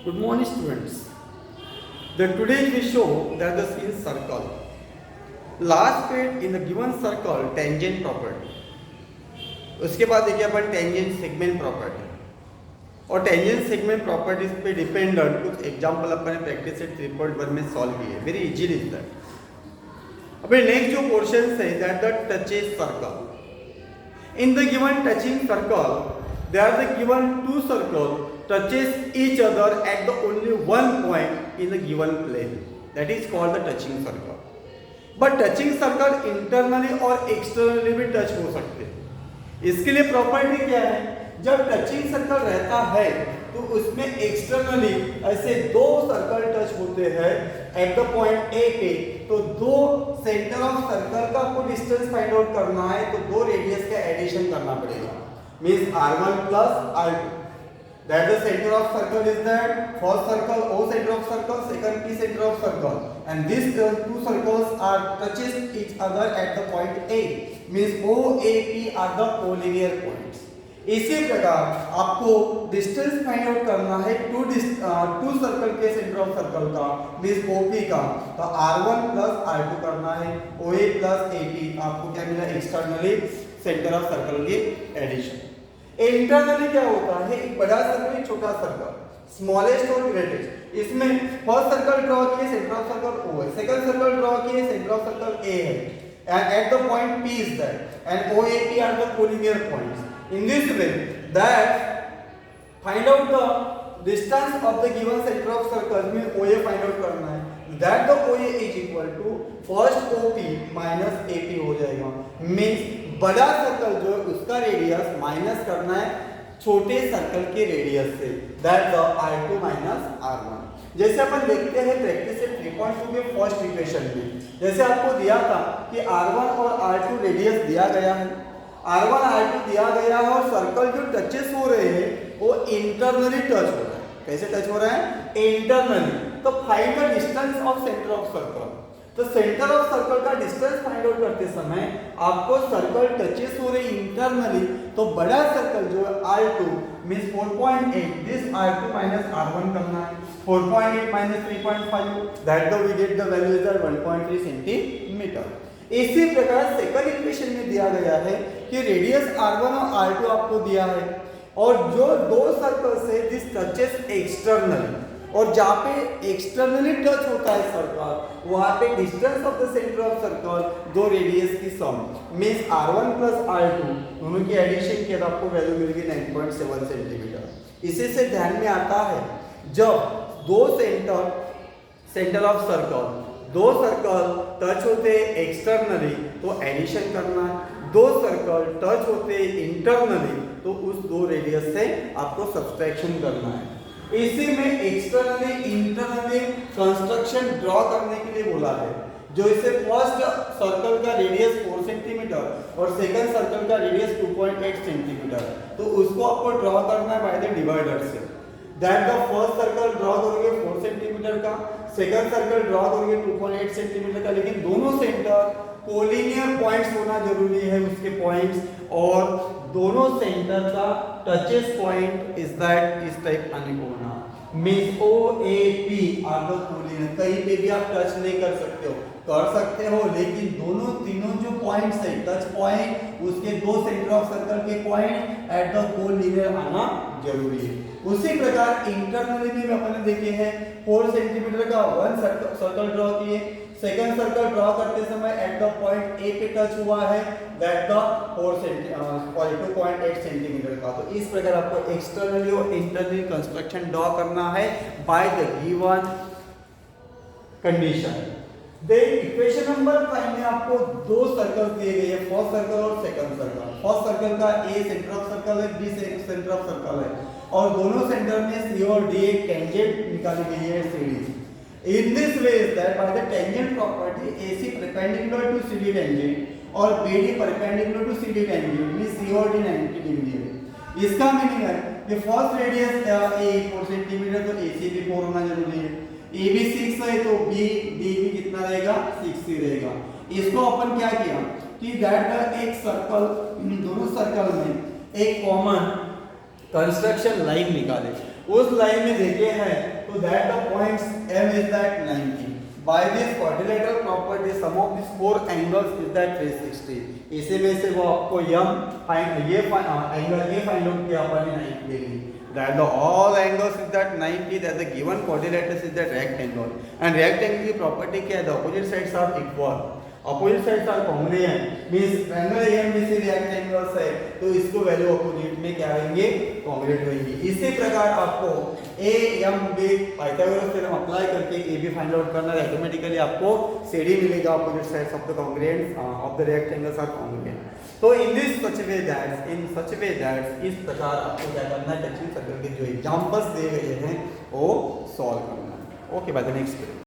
Good morning, students. Today we show that the in circle. Last page in the given circle tangent property. उसके बाद देखिए अपन tangent segment property और tangent segment properties पे dependent कुछ example अपन ने practice set 3.1 में solve किए. Very easily is that. अभी नेक्स्ट जो क्वेश्चन है that the touches circle. In the given touching circle there are the given two circles touches each other at the only one point in the given plane. That is called the touching circle. But touching circle internally और externally भी touch हो सकते हैं. इसके लिए property क्या है? जब टचिंग सर्कल रहता है तो उसमें एक्सटर्नली ऐसे दो सर्कल टच होते हैं एट द पॉइंट ए पे, तो दो सेंटर ऑफ सर्कल का आपको डिस्टेंस फाइंड आउट करना है तो दो रेडियस का एडिशन करना पड़ेगा. Means r1 plus r2. That the center of circle is that first circle O center of circle, second P center of circle, and these two circles are touches each other at the point A. Means O A P are the collinear points. इसी प्रकार आपको distance find out करना है to circle के centre of circle का, means OP का, तो r1 plus r2 करना है. OA प्लस AP आपको क्या मिला? एक्सटर्नली सेंटर ऑफ सर्कल की एडिशन. इंटरनली क्या होता है? एक बड़ा सर्कल एक छोटा सर्कल, स्मॉलेस्ट और ग्रेटेस्ट. इसमें फर्स्ट सर्कल ड्रॉ किए, सेंटर ऑफ सर्कल O है. सेकंड सर्कल ड्रॉ किए, सेंटर ऑफ सर्कल A है. And at the point P is that, and OAP are the collinear points. In this way, that find out the distance of the given center of circle में OA find out करना है. That the OA is equal to first OP minus AP हो जाएगा. Means बड़ा circle जो है उसका radius minus करना है छोटे सर्कल के रेडियस से. That the r2 minus r1. जैसे अपन देखते हैं प्रैक्टिस सेट 3.2 के फर्स्ट इक्वेशन में, जैसे आपको दिया था कि r1 और r2 रेडियस दिया गया है, r1 r2 दिया गया है और सर्कल जो टचेस हो रहे हैं वो इंटरनली टच हो रहा है. कैसे टच हो रहा है? इंटरनली. तो find the distance of centre of circle. तो सेंटर ऑफ सर्कल का डिस्टेंस फाइंड आउट करते समय आपको सर्कल टचेस हो रही इंटरनली, तो बड़ा सर्कल जो है r2 means 4.8, this r2 minus r1 करना है. 4.8 minus 3.5, that the we get the value is 1.3 centimetre. इसी प्रकार सेकंड इक्वेशन में दिया गया है कि रेडियस r1 और r2 आपको दिया है और जो दो सर्कल से दिस टचेस एक्सटर्नली, और जहाँ पे एक्सटर्नली टच होता है सर्कल वहाँ पे distance of the centre of circle दो रेडियस की सम मींस r1 प्लस r2 दोनों की एडिशन किया तो आपको वैल्यू मिलेगी 9.7 सेंटीमीटर. इसी से ध्यान में आता है जब दो सेंटर ऑफ सर्कल दो सर्कल टच होते एक्सटर्नली तो एडिशन करना है, दो सर्कल टच होते इंटरनली तो उस दो रेडियस से आपको सब्सट्रैक्शन करना है. इसी में एक्सटर्नली इंटरनली कंस्ट्रक्शन ड्रॉ करने के लिए बोला है. जो इसे फर्स्ट सर्कल का रेडियस 4 सेंटीमीटर और सेकंड सर्कल का रेडियस 2.8 सेंटीमीटर, तो उसको आपको ड्रॉ करना है बाय द डिवाइडर से. That the first circle draw करोगे 4 सेंटीमीटर का, सेकंड सर्कल ड्रॉ करोगे 2.8 सेंटीमीटर का, लेकिन दोनों सेंटर कोलिनियर पॉइंट्स होना जरूरी है उसके पॉइंट्स, और दोनों सेंटर का टचेस पॉइंट इज दैट इस टाइप आने को होना. Means OAP are the collinear. कहीं पे भी आप टच नहीं कर सकते हो, कर सकते हो लेकिन दोनों तीनों जो पॉइंट्स है टच पॉइंट उसके दो सेंटर ऑफ सर्कल के पॉइंट एट द कोलिनियर आना जरूरी है. उसी प्रकार इंटरनली भी अपन ने देखे हैं 4 सेंटीमीटर का वन सर्कल ड्रॉ किए, सेकंड सर्कल ड्रॉ करते समय एट द पॉइंट ए पे टच हुआ है दैट द 2.8 सेंटीमीटर का. तो इस प्रकार आपको एक्सटर्नली और इंटरनली कंस्ट्रक्शन ड्रॉ करना है by the given condition. Then equation number 5 में आपको दो सर्कल दिए गए हैं, फर्स्ट सर्कल और सेकंड सर्कल. फर्स्ट सर्कल का A सेंटर ऑफ सर्कल है, B सेंटर ऑफ सर्कल है और दोनों सेंटर में C और D एक टेंजेंट निकाली गई है CD. In this way is that by the tangent property AC perpendicular to CD tangent और BD perpendicular to CD tangent means C और D 90 डिग्री है. इसका मीनिंग है कि फर्स्ट रेडियस A 4 सेंटीमीटर तो AC भी 4 होना जरूरी है. AB 6 है तो BD भी कितना रहेगा? 6 ही रहेगा. इसको अपन क्या किया कि दैट एक सर्कल दोनों सर्कल में एक कॉमन कंस्ट्रक्शन लाइन निकाले. उस लाइन में देखे हैं तो that the points m is that 90 by this quadrilateral property sum of this four angles is that 360 इसी में से वो आपको m फाइंड ये एंगल a फाइंड आउट किया अपन ने 90 ले ली that the all angles is that 90 that the given quadrilateral is that rectangle and rectangle की property क्या है the opposite sides are equal opposite sides are congruent means triangle AMBC rectangles है तो इसको वैल्यू opposite में क्या आएंगे congruent होंगी इसी प्रकार आपको AMB पाइथागोरस थ्योरम अप्लाई करके AB फाइंड आउट करना है ऑटोमेटिकली आपको CD मिलेगा opposite sides of the congruent of the rectangles are congruent तो in this such way that इस प्रकार आपको क्या करना है टचिंग सर्कल के जो एग्जांपल्स दिए गए हैं वो सॉल्व करना है ओके बाय द नेक्स्ट